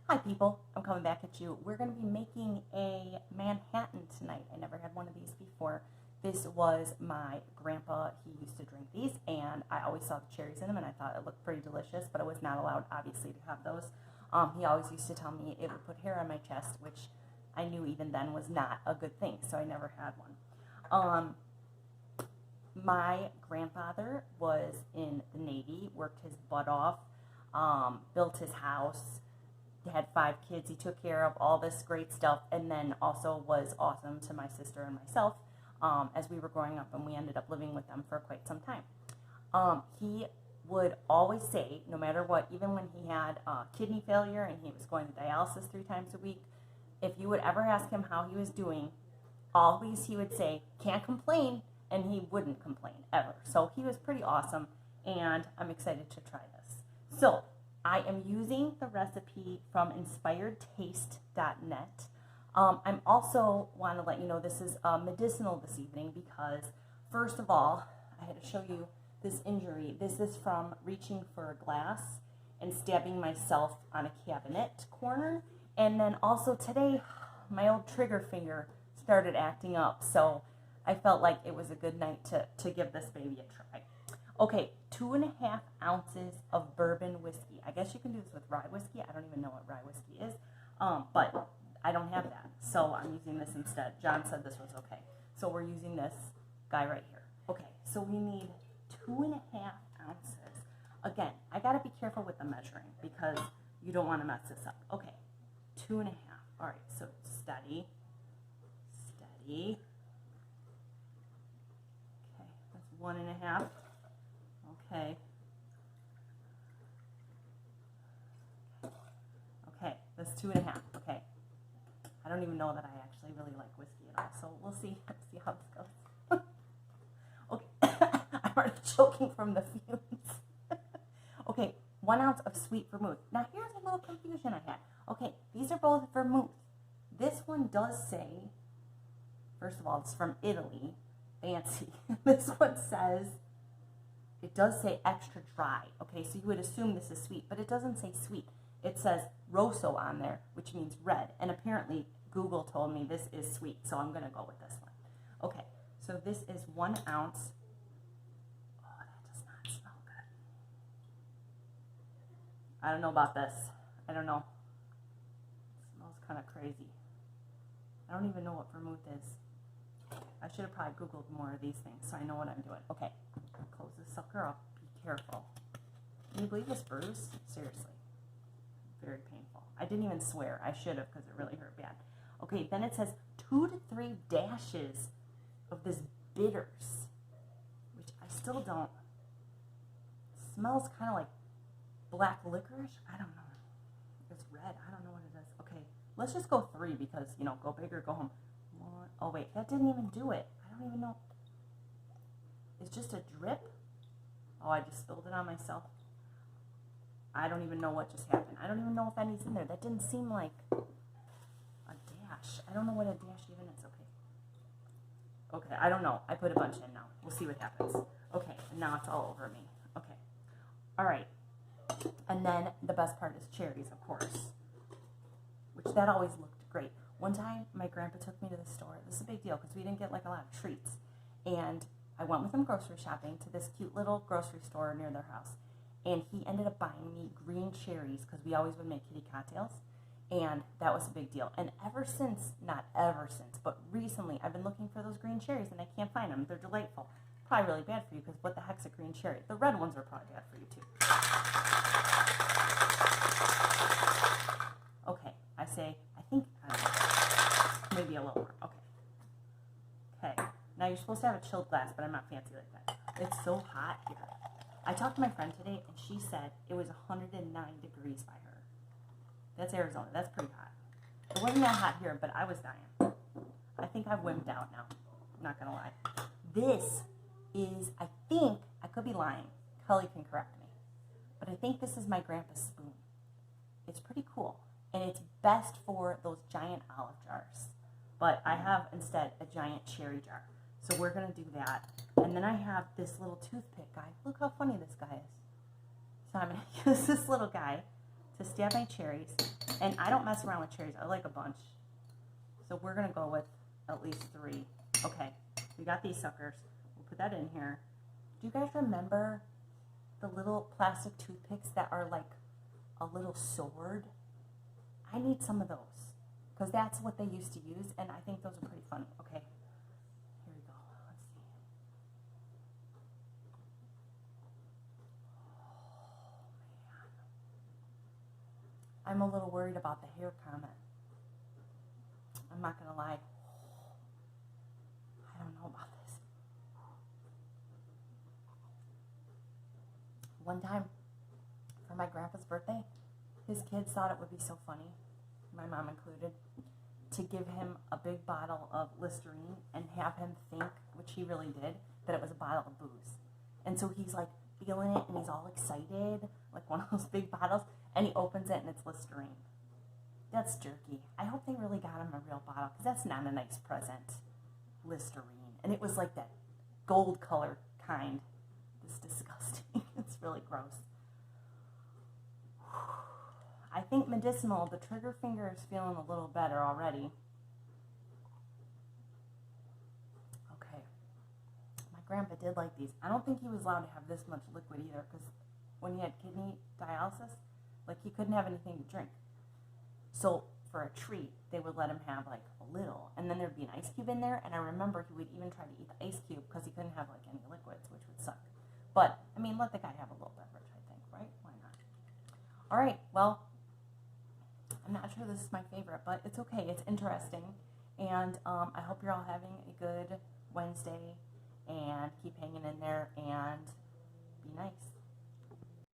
Hi people, I'm coming back at you. We're going to be making a Manhattan tonight. I never had one of these before. This was my grandpa. He used to drink these and I always saw the cherries in them and I thought it looked pretty delicious, but I was not allowed obviously to have those. He always used to tell me it would put hair on my chest, which I knew even then was not a good thing, so I never had one. My grandfather was in the Navy, worked his butt off, built his house, had 5 kids. He took care of all this great stuff, and then also was awesome to my sister and myself as we were growing up, and we ended up living with them for quite some time. He would always say, no matter what, even when he had kidney failure and he was going to dialysis 3 times a week, if you would ever ask him how he was doing, always he would say, can't complain, and he wouldn't complain ever. So he was pretty awesome, and I'm excited to try this. So I am using the recipe from inspiredtaste.net. I'm also want to let you know this is medicinal this evening because, first of all, I had to show you this injury. This is from reaching for a glass and stabbing myself on a cabinet corner. And then also today, my old trigger finger started acting up. So I felt like it was a good night to give this baby a try. Okay, 2.5 ounces of bourbon whiskey. I guess you can do this with rye whiskey. I don't even know what rye whiskey is, but I don't have that, so I'm using this instead. John said this was okay, so we're using this guy right here. Okay, so we need 2.5 ounces. Again, I gotta be careful with the measuring because you don't want to mess this up. Okay, 2.5. All right, so steady, steady. Okay, that's 1.5. Okay. Okay, that's 2.5. Okay. I don't even know that I actually really like whiskey at all, so we'll see how this goes. Okay, I'm already choking from the fumes. Okay, 1 ounce of sweet vermouth. Now here's a little confusion I had. Okay, these are both vermouth. This one does say, first of all, it's from Italy. Fancy. This one says, it does say extra dry, okay, so you would assume this is sweet, but it doesn't say sweet. It says rosso on there, which means red, and apparently Google told me this is sweet, so I'm going to go with this one. Okay, so this is 1 ounce. Oh, that does not smell good. I don't know about this. I don't know. It smells kind of crazy. I don't even know what vermouth is. I should have probably Googled more of these things so I know what I'm doing. Okay, close this sucker up. Be careful. Can you believe this bruise? Seriously. Very painful. I didn't even swear. I should have because it really hurt bad. Okay, then it says 2 to 3 dashes of this bitters, which I still don't. It smells kind of like black licorice. I don't know. It's red. I don't know what it is. Okay, let's just go 3 because, you know, go big or go home. Oh wait, that didn't even do it. I don't even know. It's just a drip. Oh, I just spilled it on myself. I don't even know what just happened. I don't even know if any's in there. That didn't seem like a dash. I don't know what a dash even is. Okay. Okay, I don't know. I put a bunch in now. We'll see what happens. Okay, and now it's all over me. Okay. All right. And then the best part is cherries, of course, which that always looked great. One time, my grandpa took me to the store. This is a big deal because we didn't get like a lot of treats. And I went with him grocery shopping to this cute little grocery store near their house. And he ended up buying me green cherries because we always would make kitty cocktails. And that was a big deal. And ever since, not ever since, but recently, I've been looking for those green cherries and I can't find them. They're delightful. Probably really bad for you because what the heck's a green cherry? The red ones are probably bad for you too. Okay, I say, I think, maybe a little more. Okay. Okay. Now you're supposed to have a chilled glass, but I'm not fancy like that. It's so hot here. I talked to my friend today, and she said it was 109 degrees by her. That's Arizona. That's pretty hot. It wasn't that hot here, but I was dying. I think I've wimped out now. I'm not going to lie. This is, I think, I could be lying. Kelly can correct me. But I think this is my grandpa's spoon. It's pretty cool. And it's best for those giant olive jars. But I have instead a giant cherry jar. So we're going to do that. And then I have this little toothpick guy. Look how funny this guy is. So I'm going to use this little guy to stab my cherries. And I don't mess around with cherries. I like a bunch. So we're going to go with at least 3. Okay, we got these suckers. We'll put that in here. Do you guys remember the little plastic toothpicks that are like a little sword? I need some of those because that's what they used to use, and I think those are pretty fun. Okay, here we go. Let's see. Oh, man. I'm a little worried about the hair comment. I'm not going to lie. I don't know about this. One time, for my grandpa's birthday, his kids thought it would be so funny, my mom included, to give him a big bottle of Listerine and have him think, which he really did, that it was a bottle of booze. And so he's like feeling it and he's all excited, like one of those big bottles, and he opens it and it's Listerine. That's jerky. I hope they really got him a real bottle because that's not a nice present. Listerine. And it was like that gold color kind. It's disgusting. It's really gross. I think medicinal, the trigger finger is feeling a little better already. Okay. My grandpa did like these. I don't think he was allowed to have this much liquid either because when he had kidney dialysis, like he couldn't have anything to drink. So for a treat, they would let him have like a little, and then there'd be an ice cube in there, and I remember he would even try to eat the ice cube because he couldn't have like any liquids, which would suck. But, I mean, let the guy have a little beverage, I think, right? Why not? All right, well, I'm not sure this is my favorite, but it's okay. It's interesting, and I hope you're all having a good Wednesday, and keep hanging in there, and be nice.